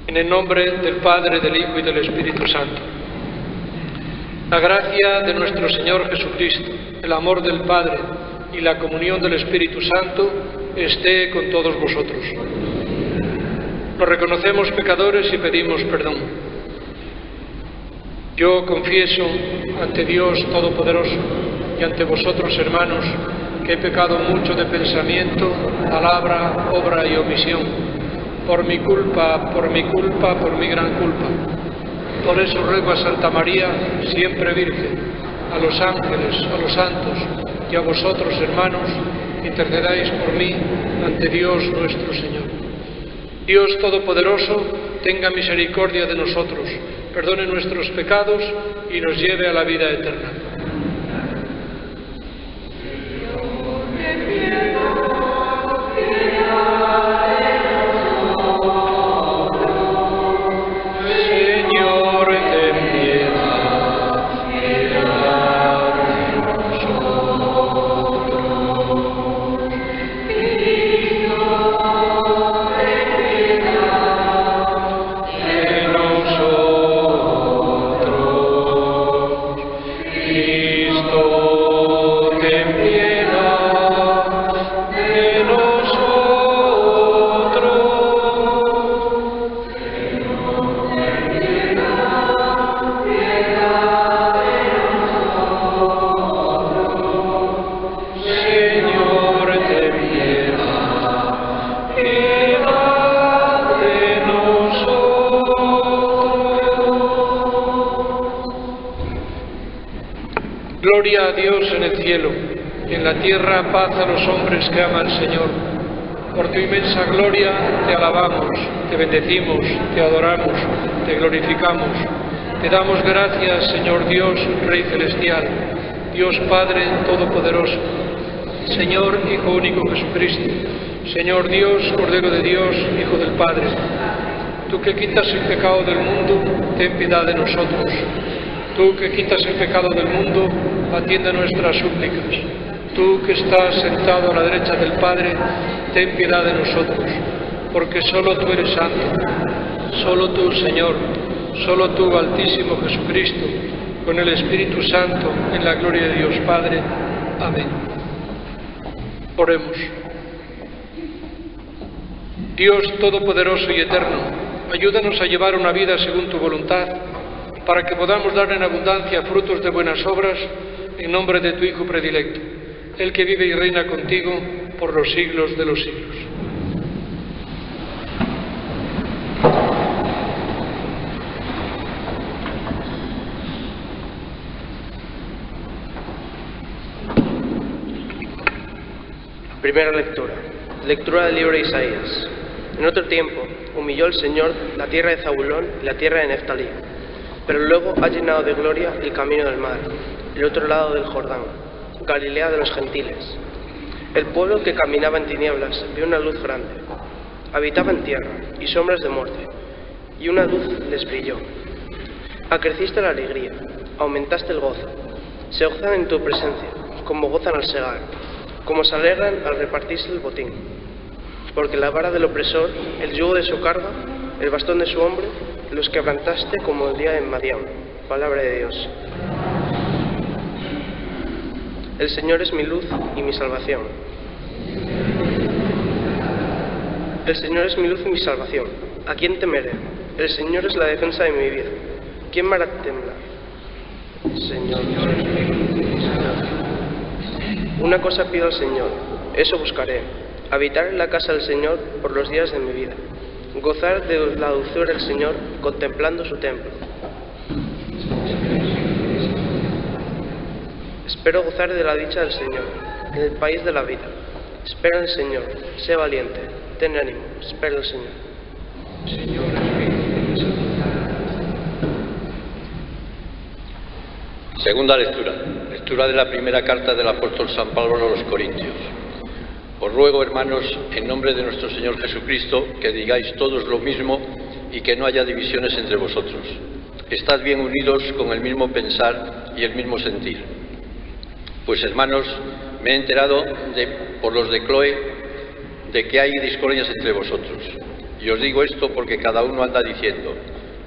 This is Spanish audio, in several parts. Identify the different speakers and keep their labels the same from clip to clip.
Speaker 1: En el nombre del Padre, del Hijo y del Espíritu Santo. La gracia de nuestro Señor Jesucristo, el amor del Padre y la comunión del Espíritu Santo esté con todos vosotros. Nos reconocemos pecadores y pedimos perdón. Yo confieso ante Dios Todopoderoso y ante vosotros, hermanos, que he pecado mucho de pensamiento, palabra, obra y omisión. Por mi culpa, por mi gran culpa. Por eso ruego a Santa María, siempre Virgen, a los ángeles, a los santos y a vosotros, hermanos, intercedáis por mí ante Dios nuestro Señor. Dios Todopoderoso, tenga misericordia de nosotros, perdone nuestros pecados y nos lleve a la vida eterna. Gloria a Dios en el cielo, y en la tierra paz a los hombres que aman al Señor. Por tu inmensa gloria te alabamos, te bendecimos, te adoramos, te glorificamos. Te damos gracias, Señor Dios, Rey celestial, Dios Padre todopoderoso, Señor Hijo único Jesucristo, Señor Dios, Cordero de Dios, Hijo del Padre. Tú que quitas el pecado del mundo, ten piedad de nosotros. Tú que quitas el pecado del mundo, atiende nuestras súplicas. Tú que estás sentado a la derecha del Padre, ten piedad de nosotros, porque solo tú eres santo, solo tú, Señor, solo tú, Altísimo Jesucristo, con el Espíritu Santo, en la gloria de Dios Padre. Amén. Oremos. Dios Todopoderoso y Eterno, ayúdanos a llevar una vida según tu voluntad, para que podamos dar en abundancia frutos de buenas obras, en nombre de tu Hijo predilecto, el que vive y reina contigo por los siglos de los siglos.
Speaker 2: Primera lectura. Lectura del libro de Isaías. En otro tiempo humilló el Señor la tierra de Zabulón y la tierra de Neftalí, pero luego ha llenado de gloria el camino del mar, el otro lado del Jordán, Galilea de los gentiles. El pueblo que caminaba en tinieblas vio una luz grande. Habitaba en tierra y sombras de muerte, y una luz les brilló. Acreciste la alegría, aumentaste el gozo. Se gozan en tu presencia, como gozan al segar, como se alegran al repartirse el botín. Porque la vara del opresor, el yugo de su carga, el bastón de su hombro, los quebrantaste como el día de Madián. Palabra de Dios. El Señor es mi luz y mi salvación. El Señor es mi luz y mi salvación. ¿A quién temeré? El Señor es la defensa de mi vida. ¿Quién me hará temblar? Señor. Una cosa pido al Señor, eso buscaré, habitar en la casa del Señor por los días de mi vida, gozar de la dulzura del Señor contemplando su templo. Espero gozar de la dicha del Señor, en el país de la vida. Espera en el Señor, sé valiente, ten ánimo, espera el Señor.
Speaker 3: Segunda lectura. Lectura de la primera carta del apóstol San Pablo a los Corintios. Os ruego, hermanos, en nombre de nuestro Señor Jesucristo, que digáis todos lo mismo y que no haya divisiones entre vosotros. Estad bien unidos con el mismo pensar y el mismo sentir. Pues, hermanos, me he enterado por los de Cloé de que hay discordias entre vosotros. Y os digo esto porque cada uno anda diciendo: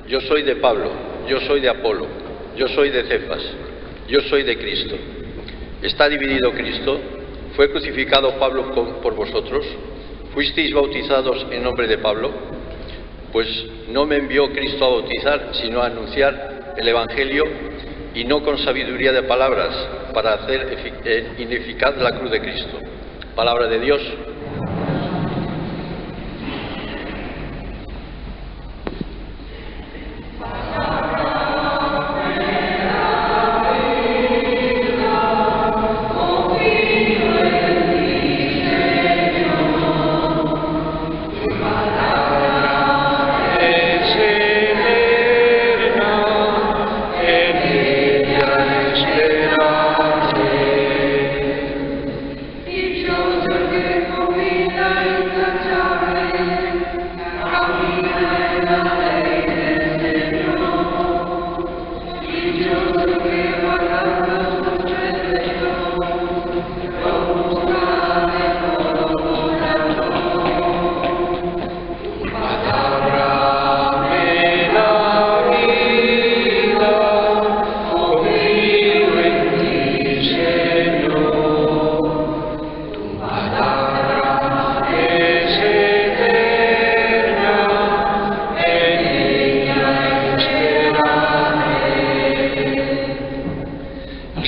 Speaker 3: yo soy de Pablo, yo soy de Apolo, yo soy de Cefas, yo soy de Cristo. ¿Está dividido Cristo? ¿Fue crucificado Pablo por vosotros? ¿Fuisteis bautizados en nombre de Pablo? Pues no me envió Cristo a bautizar, sino a anunciar el Evangelio, y no con sabiduría de palabras, para hacer ineficaz la cruz de Cristo. Palabra de Dios.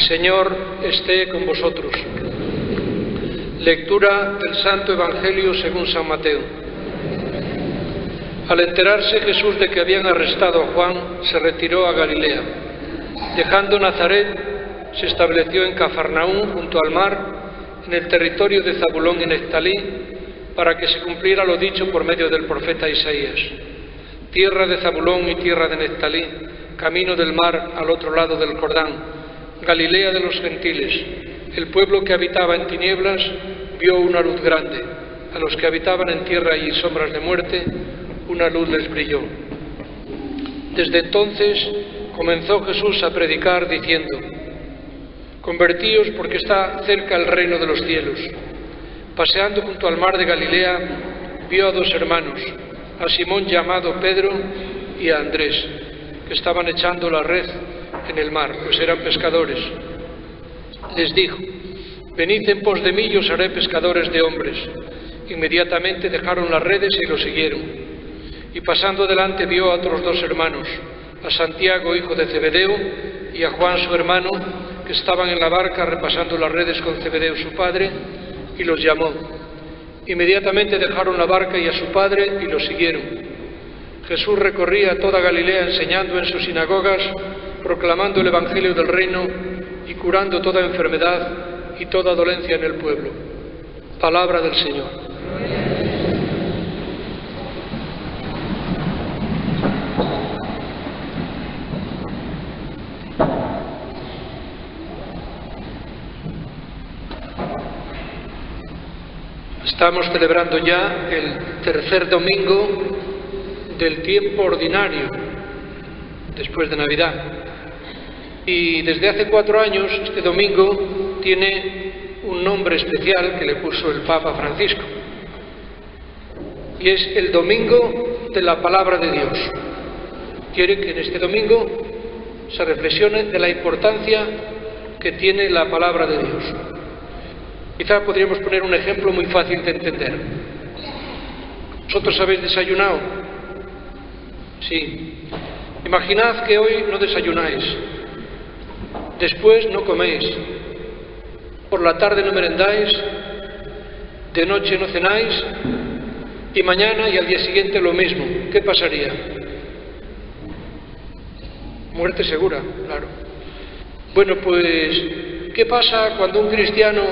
Speaker 1: Señor esté con vosotros. Lectura del Santo Evangelio según San Mateo. Al enterarse Jesús de que habían arrestado a Juan, se retiró a Galilea. Dejando Nazaret, se estableció en Cafarnaúm, junto al mar, en el territorio de Zabulón y Neftalí, para que se cumpliera lo dicho por medio del profeta Isaías. Tierra de Zabulón y tierra de Neftalí, camino del mar al otro lado del Jordán, Galilea de los gentiles. El pueblo que habitaba en tinieblas vio una luz grande. A los que habitaban en tierra y sombras de muerte, una luz les brilló. Desde entonces comenzó Jesús a predicar diciendo: convertíos porque está cerca el reino de los cielos. Paseando junto al mar de Galilea, vio a dos hermanos, a Simón llamado Pedro y a Andrés, que estaban echando la red en el mar, pues eran pescadores. Les dijo: venid en pos de mí y os haré pescadores de hombres. Inmediatamente dejaron las redes y lo siguieron. Y pasando adelante vio a otros dos hermanos, a Santiago, hijo de Zebedeo, y a Juan, su hermano, que estaban en la barca repasando las redes con Zebedeo, su padre, y los llamó. Inmediatamente dejaron la barca y a su padre y lo siguieron. Jesús recorría toda Galilea enseñando en sus sinagogas, proclamando el Evangelio del reino y curando toda enfermedad y toda dolencia en el pueblo. Palabra del Señor. Estamos celebrando ya el tercer domingo del tiempo ordinario, después de Navidad. Y desde hace 4 años, este domingo tiene un nombre especial que le puso el Papa Francisco. Y es el Domingo de la Palabra de Dios. Quiere que en este domingo se reflexione de la importancia que tiene la Palabra de Dios. Quizá podríamos poner un ejemplo muy fácil de entender. ¿Vosotros habéis desayunado? Sí. Imaginad que hoy no desayunáis, después no coméis, por la tarde no merendáis, de noche no cenáis, y mañana y al día siguiente lo mismo. ¿Qué pasaría? Muerte segura, claro. Bueno, pues, ¿qué pasa cuando un cristiano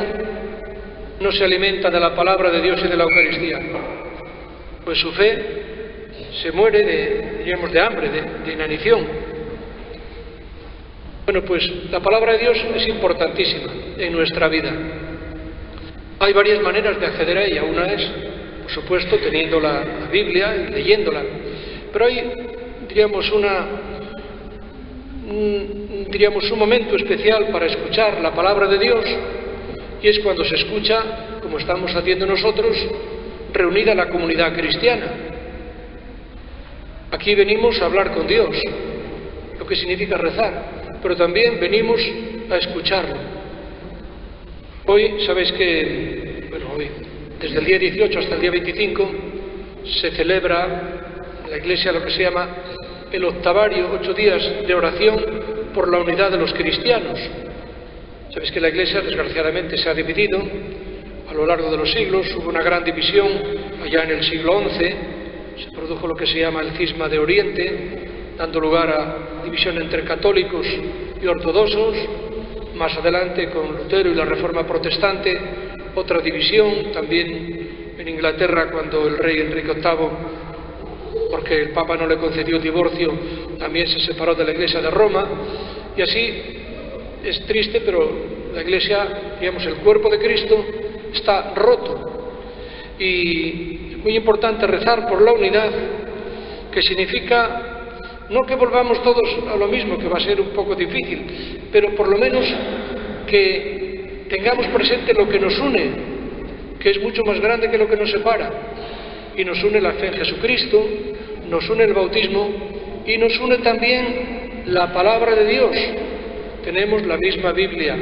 Speaker 1: no se alimenta de la palabra de Dios y de la Eucaristía? Pues su fe se muere de hambre, de inanición. Bueno, pues la palabra de Dios es importantísima en nuestra vida. Hay varias maneras de acceder a ella. Una es, por supuesto, teniendo la Biblia y leyéndola. Pero hay, diríamos, un momento especial para escuchar la palabra de Dios, y es cuando se escucha, como estamos haciendo nosotros, reunida la comunidad cristiana. Aquí venimos a hablar con Dios, lo que significa rezar, pero también venimos a escucharlo. Hoy, sabéis que, hoy, desde el día 18 hasta el día 25, se celebra en la Iglesia lo que se llama el octavario, 8 días de oración por la unidad de los cristianos. Sabéis que la Iglesia, desgraciadamente, se ha dividido a lo largo de los siglos. Hubo una gran división allá en el siglo XI, se produjo lo que se llama el cisma de Oriente, dando lugar a división entre católicos y ortodoxos. Más adelante, con Lutero y la Reforma Protestante, otra división, también en Inglaterra, cuando el rey Enrique VIII, porque el Papa no le concedió divorcio, también se separó de la Iglesia de Roma, y así es triste, pero la Iglesia, digamos, el cuerpo de Cristo está roto, y es muy importante rezar por la unidad, que significa no que volvamos todos a lo mismo, que va a ser un poco difícil, pero por lo menos que tengamos presente lo que nos une, que es mucho más grande que lo que nos separa. Y nos une la fe en Jesucristo, nos une el bautismo y nos une también la palabra de Dios. Tenemos la misma Biblia.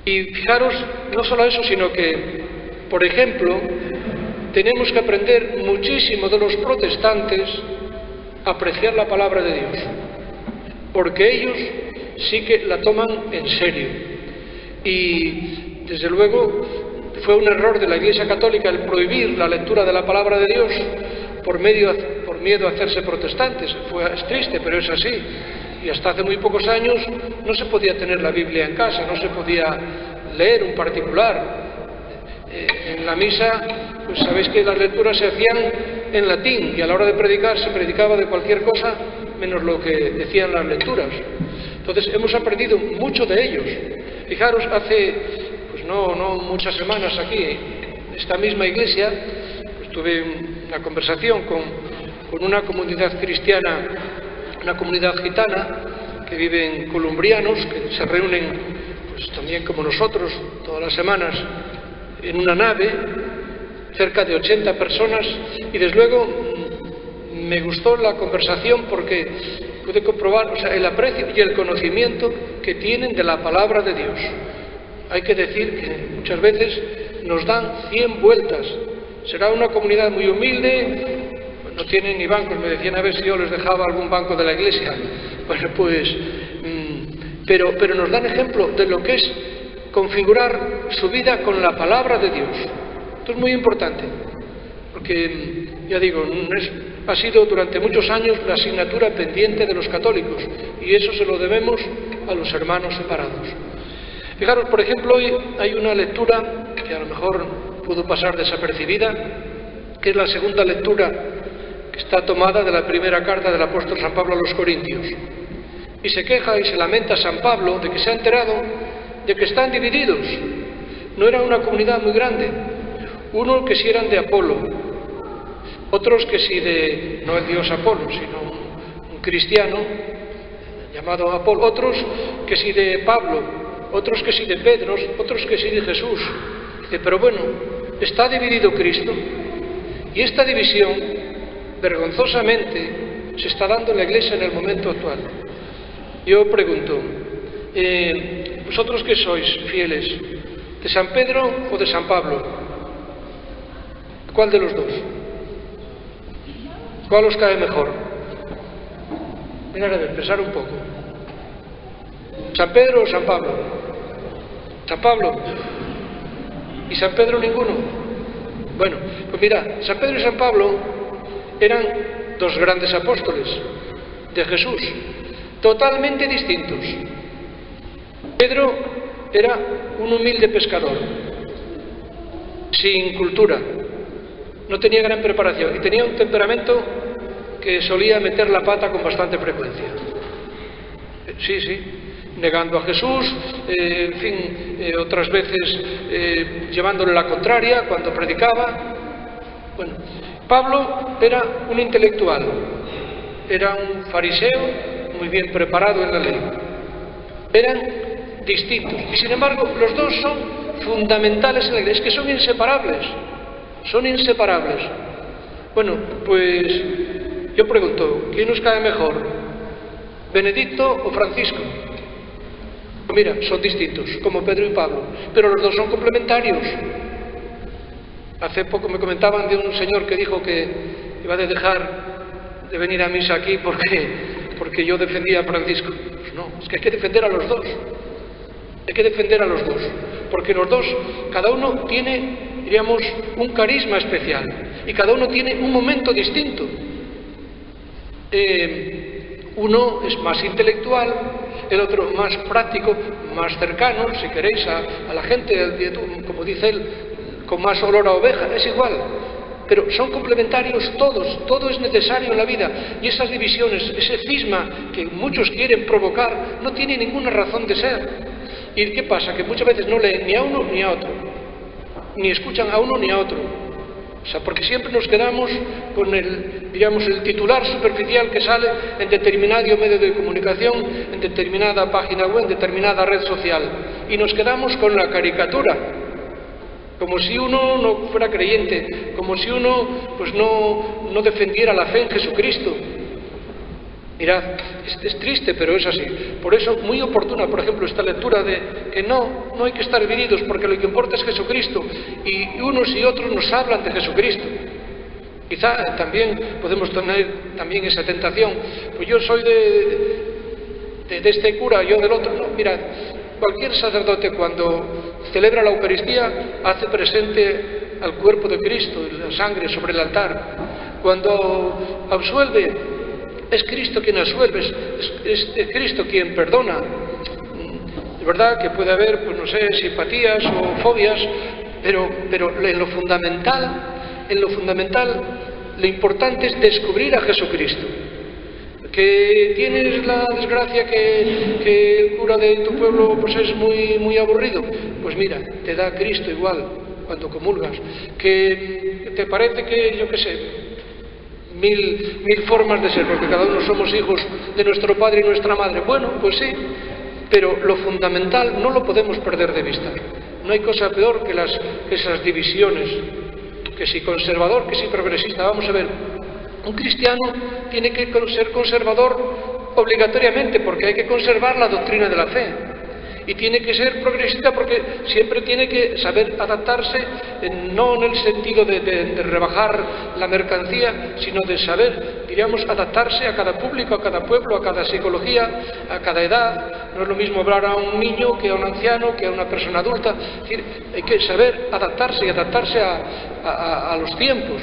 Speaker 1: Y fijaros, no solo eso, sino que, por ejemplo, tenemos que aprender muchísimo de los protestantes a apreciar la palabra de Dios, porque ellos sí que la toman en serio. Y desde luego fue un error de la Iglesia Católica el prohibir la lectura de la palabra de Dios por miedo a hacerse protestantes. Es triste, pero es así. Y hasta hace muy pocos años no se podía tener la Biblia en casa, no se podía leer un particular. En la misa, pues sabéis que las lecturas se hacían en latín, y a la hora de predicar se predicaba de cualquier cosa menos lo que decían las lecturas. Entonces hemos aprendido mucho de ellos. Fijaros, hace pues no muchas semanas aquí, en esta misma iglesia, pues tuve una conversación con una comunidad cristiana, una comunidad gitana, que viven columbrianos, que se reúnen pues también como nosotros todas las semanas en una nave, cerca de 80 personas, y desde luego me gustó la conversación porque pude comprobar, el aprecio y el conocimiento que tienen de la palabra de Dios. Hay que decir que muchas veces nos dan 100 vueltas. Será una comunidad muy humilde, no tienen ni bancos. Me decían a ver si yo les dejaba algún banco de la iglesia. Bueno, pues, pero nos dan ejemplo de lo que es configurar su vida con la palabra de Dios. Esto es muy importante, porque, ya digo, ha sido durante muchos años la asignatura pendiente de los católicos, y eso se lo debemos a los hermanos separados. Fijaros, por ejemplo, hoy hay una lectura que a lo mejor pudo pasar desapercibida, que es la segunda lectura que está tomada de la primera carta del apóstol San Pablo a los Corintios. Y se queja y se lamenta San Pablo de que se ha enterado de que están divididos. No era una comunidad muy grande. Uno que si eran de Apolo, otros que si de, no el dios Apolo, sino un cristiano llamado Apolo, otros que si de Pablo, otros que si de Pedro, otros que si de Jesús. Pero bueno, está dividido Cristo, y esta división vergonzosamente se está dando en la Iglesia en el momento actual. Yo pregunto, vosotros que sois fieles, ¿de San Pedro o de San Pablo? ¿Cuál de los dos? ¿Cuál os cae mejor? Mirad, a ver, pensar un poco. ¿San Pedro o San Pablo? San Pablo. ¿Y San Pedro ninguno? Bueno, pues mirad, San Pedro y San Pablo eran dos grandes apóstoles de Jesús, totalmente distintos. Pedro era un humilde pescador, sin cultura, no tenía gran preparación y tenía un temperamento que solía meter la pata con bastante frecuencia. Sí, sí, negando a Jesús, en fin, otras veces llevándole la contraria cuando predicaba. Bueno, Pablo era un intelectual, era un fariseo muy bien preparado en la ley. Eran distintos y sin embargo los dos son fundamentales en la iglesia, es que son inseparables, son inseparables. Bueno, pues yo pregunto, ¿quién nos cae mejor? ¿Benedicto o Francisco? Mira, son distintos, como Pedro y Pablo, pero los dos son complementarios. Hace poco me comentaban de un señor que dijo que iba a dejar de venir a misa aquí porque yo defendía a Francisco. Pues no, es que hay que defender a los dos. Hay que defender a los dos, porque los dos, cada uno tiene, diríamos, un carisma especial y cada uno tiene un momento distinto. Uno es más intelectual, el otro más práctico, más cercano, si queréis, a la gente, como dice él, con más olor a oveja, es igual. Pero son complementarios todos, todo es necesario en la vida. Y esas divisiones, ese cisma que muchos quieren provocar, no tiene ninguna razón de ser. ¿Y qué pasa? Que muchas veces no leen ni a uno ni a otro, ni escuchan a uno ni a otro. O sea, porque siempre nos quedamos con el, digamos, el titular superficial que sale en determinado medio de comunicación, en determinada página web, en determinada red social. Y nos quedamos con la caricatura, como si uno no fuera creyente, como si uno pues no defendiera la fe en Jesucristo. Mirad, es triste, pero es así. Por eso, muy oportuna, por ejemplo, esta lectura de que no hay que estar divididos, porque lo que importa es Jesucristo, y unos y otros nos hablan de Jesucristo. Quizá también podemos tener también esa tentación, pues yo soy de este cura, yo del otro. No, mirad, cualquier sacerdote cuando celebra la Eucaristía hace presente al cuerpo de Cristo, la sangre sobre el altar. Cuando absuelve, es Cristo quien absuelve, es Cristo quien perdona. De verdad que puede haber, pues no sé, simpatías o fobias, pero en lo fundamental, lo importante es descubrir a Jesucristo. Que tienes la desgracia que el cura de tu pueblo pues es muy aburrido, pues mira, te da Cristo igual cuando comulgas. Que te parece que, yo qué sé, mil formas de ser, porque cada uno somos hijos de nuestro padre y nuestra madre. Bueno, pues sí, pero lo fundamental no lo podemos perder de vista. No hay cosa peor que esas divisiones, que si conservador, que si progresista. Vamos a ver, un cristiano tiene que ser conservador obligatoriamente, porque hay que conservar la doctrina de la fe. Y tiene que ser progresista porque siempre tiene que saber adaptarse, no en el sentido de rebajar la mercancía, sino de saber, diríamos, adaptarse a cada público, a cada pueblo, a cada psicología, a cada edad. No es lo mismo hablar a un niño que a un anciano, que a una persona adulta. Es decir, hay que saber adaptarse y adaptarse a los tiempos.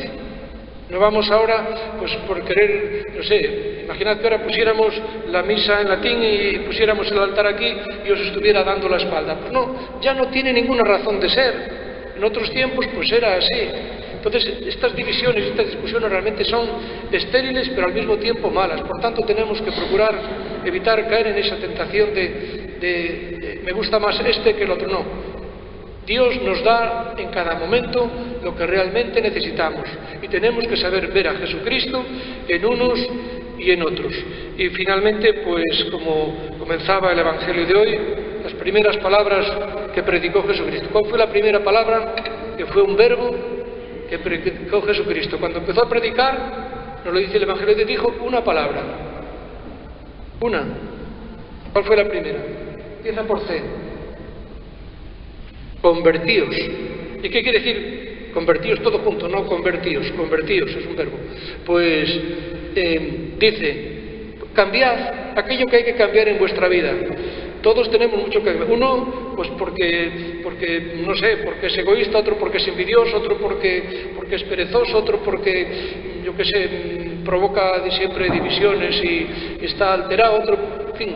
Speaker 1: No vamos ahora, pues por querer, no sé, imaginad que ahora pusiéramos la misa en latín y pusiéramos el altar aquí y os estuviera dando la espalda. Pues no, ya no tiene ninguna razón de ser. En otros tiempos pues era así. Entonces estas divisiones, estas discusiones realmente son estériles pero al mismo tiempo malas. Por tanto tenemos que procurar evitar caer en esa tentación de me gusta más este que el otro. No. Dios nos da en cada momento lo que realmente necesitamos y tenemos que saber ver a Jesucristo en unos y en otros. Y finalmente, pues como comenzaba el Evangelio de hoy, las primeras palabras que predicó Jesucristo. ¿Cuál fue la primera palabra? Que fue un verbo que predicó Jesucristo. Cuando empezó a predicar, nos lo dice el Evangelio, de dijo una palabra. Una. ¿Cuál fue la primera? Empieza por C. Convertíos. ¿Y qué quiere decir convertíos todo junto? No, convertíos, convertíos es un verbo. Pues dice, cambiad aquello que hay que cambiar en vuestra vida. Todos tenemos mucho que cambiar. Uno, pues porque no sé, porque es egoísta, otro porque es envidioso, otro porque es perezoso, otro porque, yo qué sé, provoca siempre divisiones y está alterado, otro, en fin.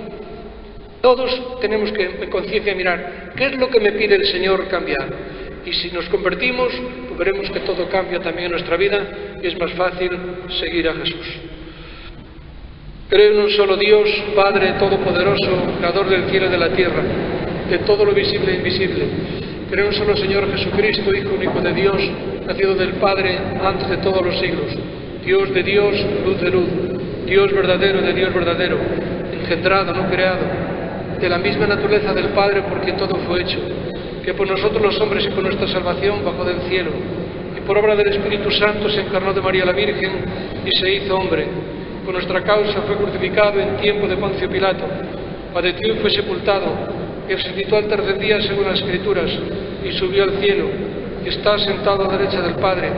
Speaker 1: Todos tenemos que en conciencia mirar qué es lo que me pide el Señor cambiar. Y si nos convertimos, pues veremos que todo cambia también en nuestra vida y es más fácil seguir a Jesús. Creo en un solo Dios, Padre Todopoderoso, Creador del cielo y de la tierra, de todo lo visible e invisible. Creo en un solo Señor Jesucristo, Hijo único de Dios, nacido del Padre antes de todos los siglos. Dios de Dios, luz de luz, Dios verdadero de Dios verdadero, engendrado, no creado, de la misma naturaleza del Padre por quien todo fue hecho, que por nosotros los hombres y por nuestra salvación bajó del cielo, y por obra del Espíritu Santo se encarnó de María la Virgen y se hizo hombre. Por nuestra causa fue crucificado en tiempo de Poncio Pilato, padeció y fue sepultado, y resucitó al tercer día según las Escrituras, y subió al cielo, y está sentado a la derecha del Padre,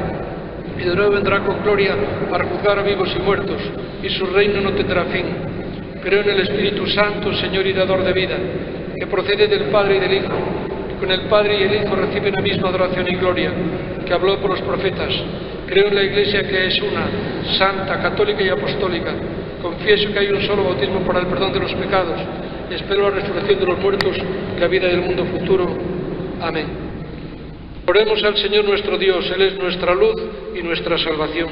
Speaker 1: y de nuevo vendrá con gloria para juzgar a vivos y muertos, y su reino no tendrá fin. Creo en el Espíritu Santo, Señor y dador de vida, que procede del Padre y del Hijo, que con el Padre y el Hijo reciben la misma adoración y gloria, que habló por los profetas. Creo en la Iglesia que es una, santa, católica y apostólica. Confieso que hay un solo bautismo para el perdón de los pecados. Y espero la resurrección de los muertos, la vida del mundo futuro. Amén. Oremos al Señor nuestro Dios. Él es nuestra luz y nuestra salvación.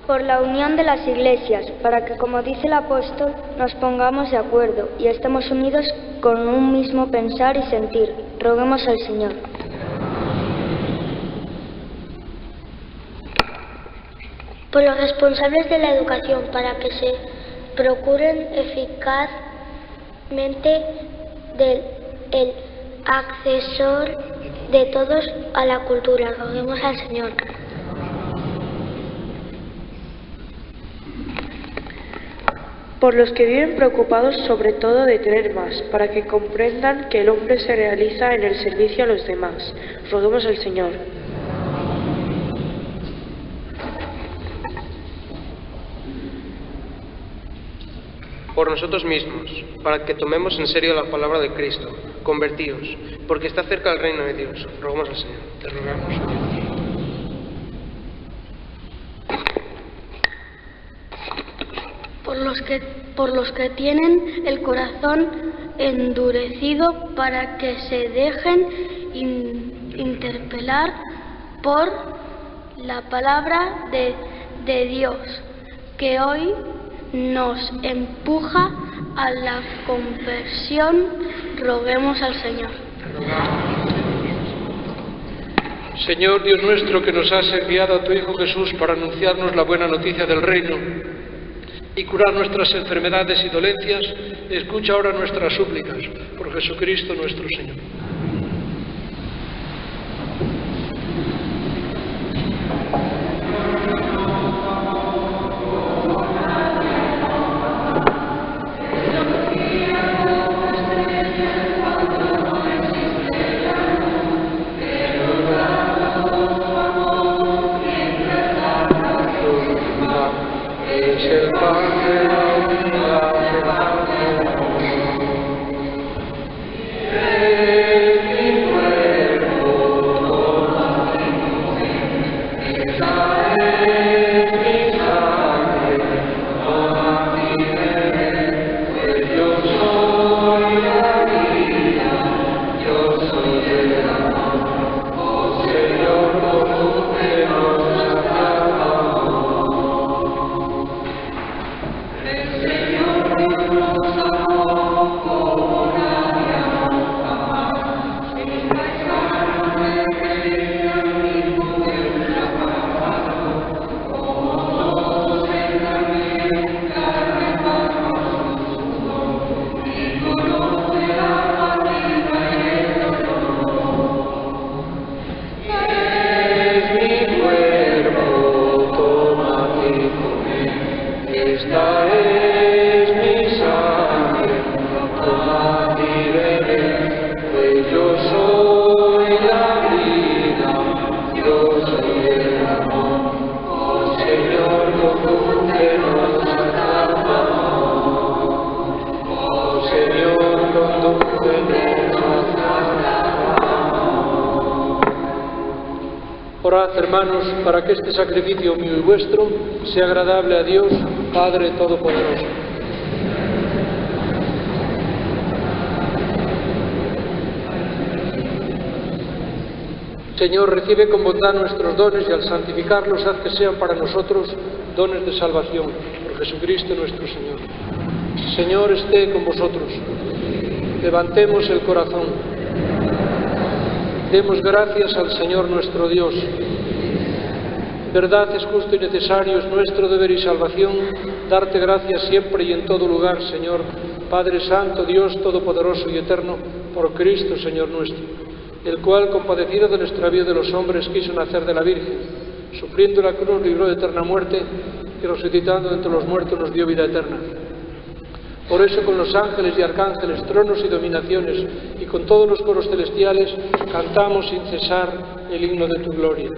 Speaker 4: Por la unión de las iglesias, para que, como dice el apóstol, nos pongamos de acuerdo y estemos unidos con un mismo pensar y sentir. Roguemos al Señor.
Speaker 5: Por los responsables de la educación, para que se procuren eficazmente el acceso de todos a la cultura. Roguemos al Señor.
Speaker 6: Por los que viven preocupados sobre todo de tener más, para que comprendan que el hombre se realiza en el servicio a los demás. Roguemos al Señor.
Speaker 2: Por nosotros mismos, para que tomemos en serio la palabra de Cristo, convertíos, porque está cerca el reino de Dios. Rogamos al Señor.
Speaker 1: Te rogamos, Señor.
Speaker 5: Por los que tienen el corazón endurecido, para que se dejen interpelar por la palabra de Dios, que hoy nos empuja a la conversión. Roguemos al Señor.
Speaker 1: Señor Dios nuestro, que nos has enviado a tu Hijo Jesús para anunciarnos la buena noticia del reino y curar nuestras enfermedades y dolencias, escucha ahora nuestras súplicas por Jesucristo nuestro Señor. Orad, hermanos, para que este sacrificio mío y vuestro sea agradable a Dios, Padre Todopoderoso. Señor, recibe con bondad nuestros dones y al santificarlos haz que sean para nosotros dones de salvación, por Jesucristo nuestro Señor. Señor, esté con vosotros. Levantemos el corazón. Demos gracias al Señor nuestro Dios. Verdad es justo y necesario, es nuestro deber y salvación, darte gracias siempre y en todo lugar, Señor, Padre Santo, Dios Todopoderoso y Eterno, por Cristo, Señor nuestro, el cual, compadecido del extravío de los hombres, quiso nacer de la Virgen, sufriendo la cruz, libró de eterna muerte, y resucitando entre los muertos nos dio vida eterna. Por eso con los ángeles y arcángeles, tronos y dominaciones, y con todos los coros celestiales, cantamos sin cesar el himno de tu gloria.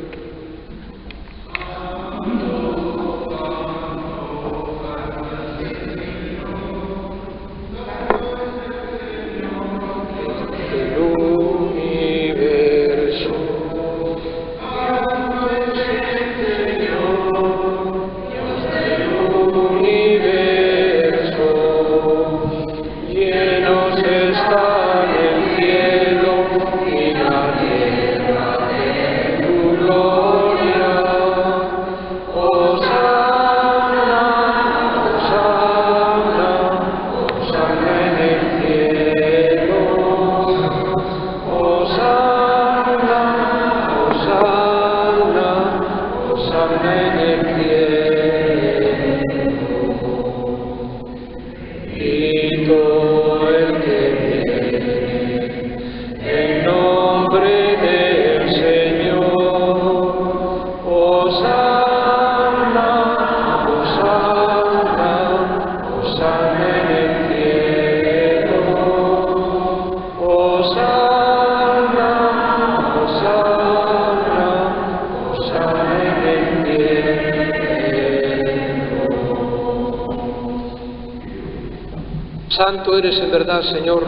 Speaker 1: Santo eres en verdad, Señor,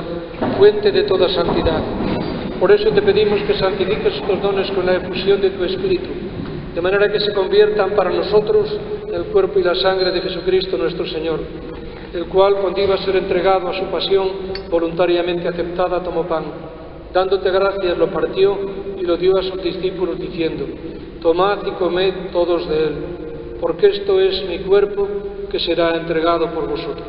Speaker 1: fuente de toda santidad. Por eso te pedimos que santifiques estos dones con la efusión de tu Espíritu, de manera que se conviertan para nosotros en el cuerpo y la sangre de Jesucristo nuestro Señor, el cual, cuando iba a ser entregado a su pasión voluntariamente aceptada, tomó pan. Dándote gracias, lo partió y lo dio a sus discípulos, diciendo: tomad y comed todos de él, porque esto es mi cuerpo que será entregado por vosotros.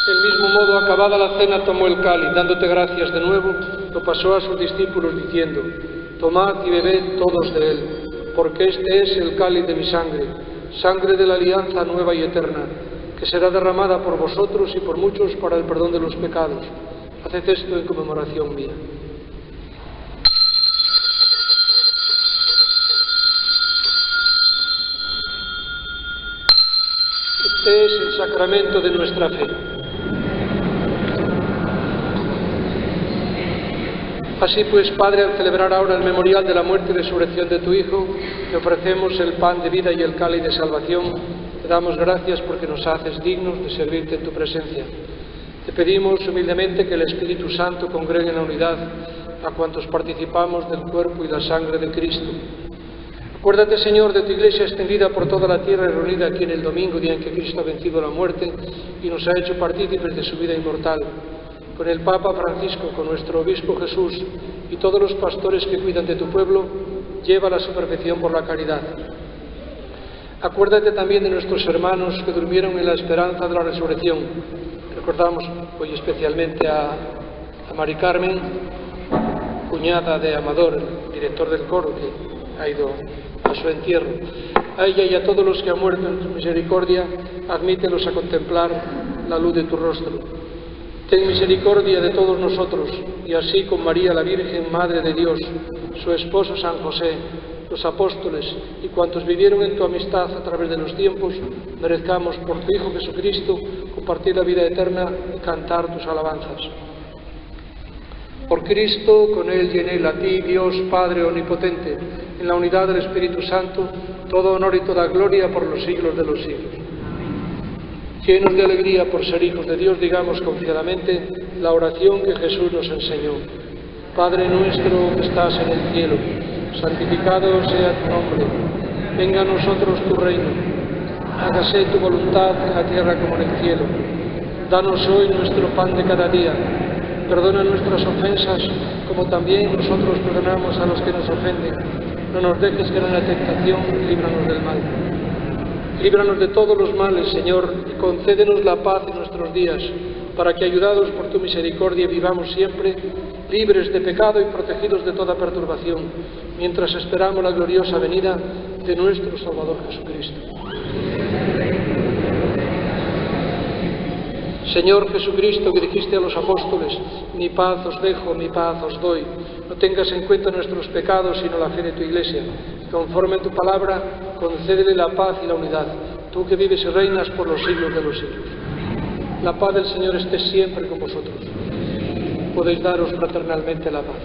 Speaker 1: Del mismo modo, acabada la cena, tomó el cáliz, dándote gracias de nuevo, lo pasó a sus discípulos, diciendo: tomad y bebed todos de él, porque este es el cáliz de mi sangre, sangre de la alianza nueva y eterna, que será derramada por vosotros y por muchos para el perdón de los pecados. Haced esto en conmemoración mía. Este es el sacramento de nuestra fe. Así pues, Padre, al celebrar ahora el memorial de la muerte y resurrección de tu Hijo, te ofrecemos el pan de vida y el cáliz de salvación. Te damos gracias porque nos haces dignos de servirte en tu presencia. Te pedimos humildemente que el Espíritu Santo congregue en la unidad a cuantos participamos del cuerpo y la sangre de Cristo. Acuérdate, Señor, de tu Iglesia extendida por toda la tierra y reunida aquí en el domingo, día en que Cristo ha vencido la muerte y nos ha hecho partícipes de su vida inmortal. Con el Papa Francisco, con nuestro Obispo Jesús y todos los pastores que cuidan de tu pueblo, llévala a su perfección por la caridad. Acuérdate también de nuestros hermanos que durmieron en la esperanza de la resurrección. Recordamos hoy especialmente a Mari Carmen, cuñada de Amador, el director del coro, que ha ido a su entierro. A ella y a todos los que han muerto en tu misericordia, admítelos a contemplar la luz de tu rostro. Ten misericordia de todos nosotros, y así con María la Virgen, Madre de Dios, su esposo San José, los apóstoles y cuantos vivieron en tu amistad a través de los tiempos, merezcamos por tu Hijo Jesucristo compartir la vida eterna y cantar tus alabanzas. Por Cristo, con Él y en Él, a ti, Dios Padre Omnipotente, en la unidad del Espíritu Santo, todo honor y toda gloria por los siglos de los siglos. Llenos de alegría por ser hijos de Dios, digamos confiadamente la oración que Jesús nos enseñó. Padre nuestro que estás en el cielo, santificado sea tu nombre. Venga a nosotros tu reino. Hágase tu voluntad en la tierra como en el cielo. Danos hoy nuestro pan de cada día. Perdona nuestras ofensas, como también nosotros perdonamos a los que nos ofenden. No nos dejes caer en la tentación, líbranos del mal. Líbranos de todos los males, Señor, y concédenos la paz en nuestros días, para que, ayudados por tu misericordia, vivamos siempre libres de pecado y protegidos de toda perturbación, mientras esperamos la gloriosa venida de nuestro Salvador Jesucristo. Señor Jesucristo, que dijiste a los apóstoles: mi paz os dejo, mi paz os doy, no tengas en cuenta nuestros pecados, sino la fe de tu Iglesia. Conforme a tu palabra, concédele la paz y la unidad, tú que vives y reinas por los siglos de los siglos. La paz del Señor esté siempre con vosotros. Podéis daros fraternalmente la paz.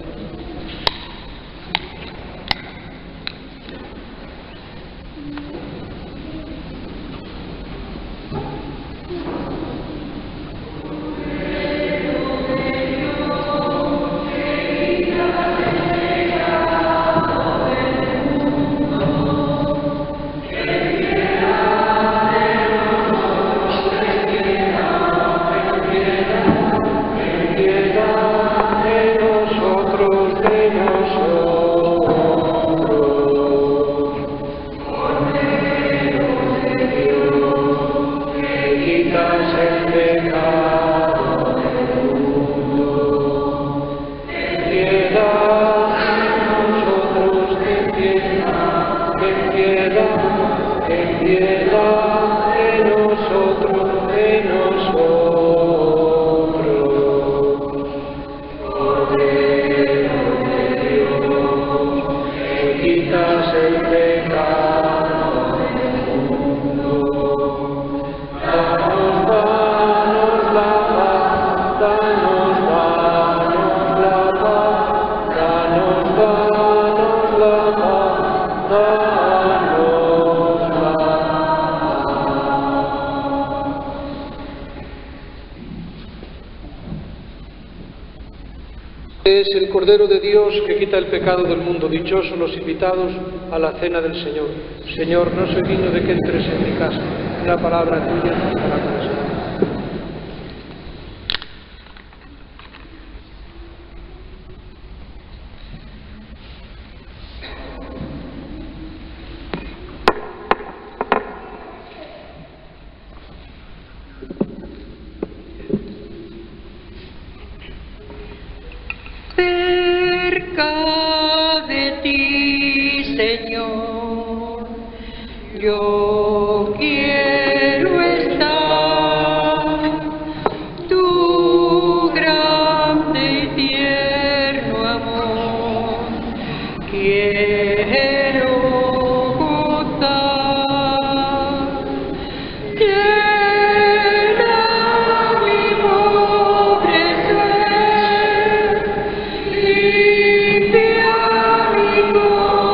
Speaker 1: Es el Cordero de Dios que quita el pecado del mundo. Dichosos los invitados a la cena del Señor. Señor, no soy digno de que entres en mi casa. Una palabra tuya para cada Señor.
Speaker 7: Cerca de ti, Señor, yo quiero estar, tu grande y tierno amor quiero gozar. Llena mi pobre ser, limpia mi corazón.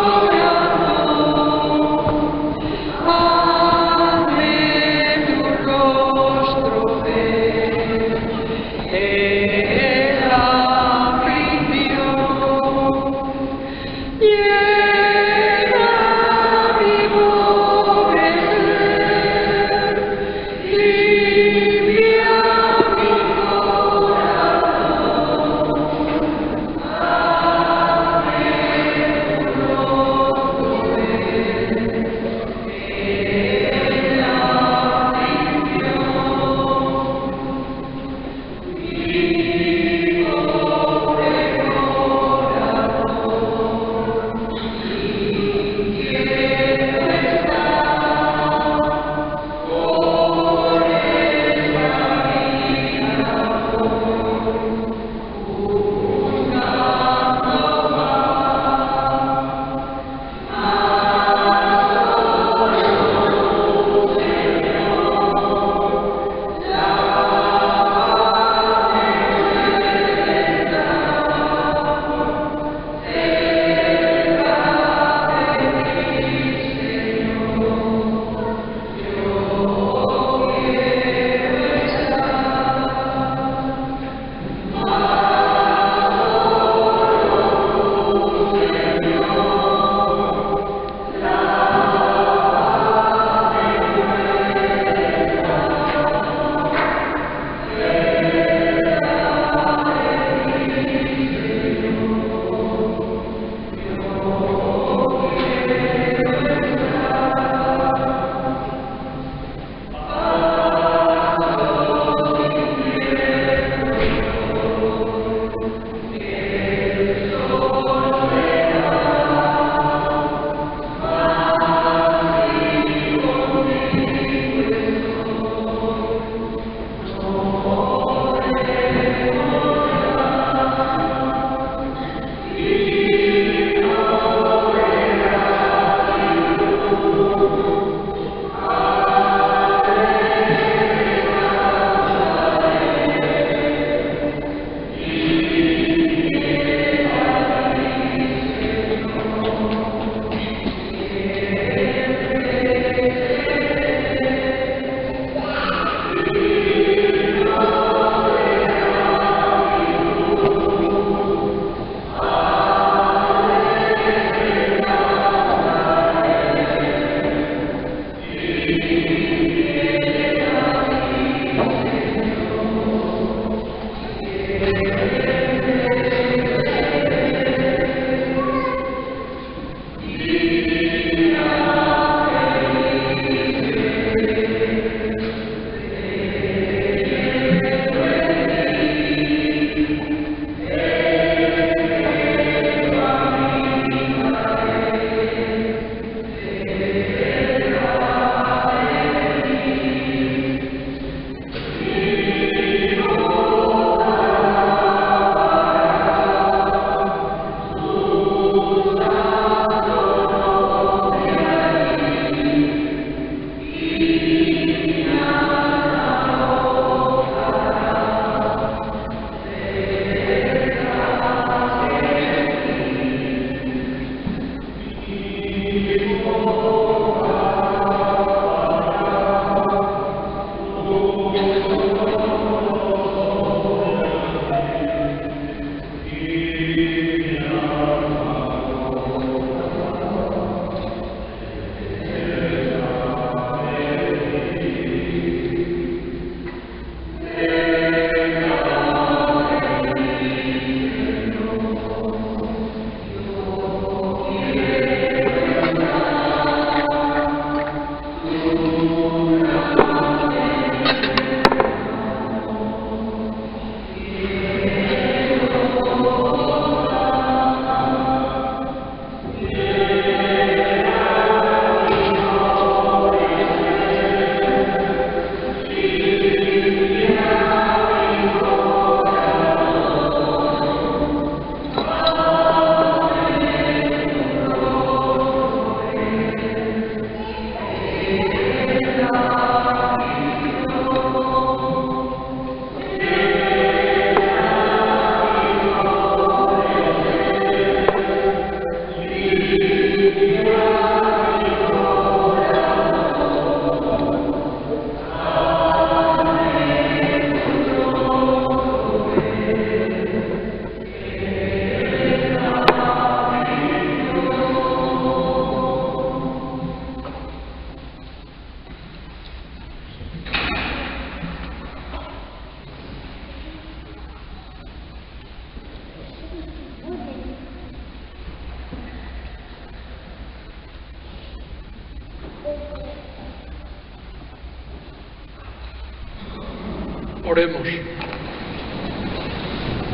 Speaker 1: Oremos.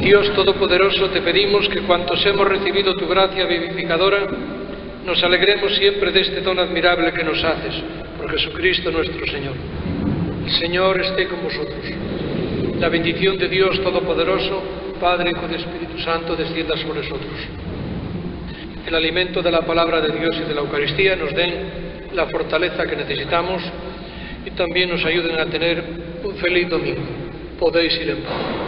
Speaker 1: Dios Todopoderoso, te pedimos que cuantos hemos recibido tu gracia vivificadora, nos alegremos siempre de este don admirable que nos haces, por Jesucristo nuestro Señor. El Señor esté con vosotros. La bendición de Dios Todopoderoso, Padre, Hijo y Espíritu Santo, descienda sobre nosotros. El alimento de la palabra de Dios y de la Eucaristía nos den la fortaleza que necesitamos y también nos ayuden a tener un feliz domingo. Podéis ir en paz.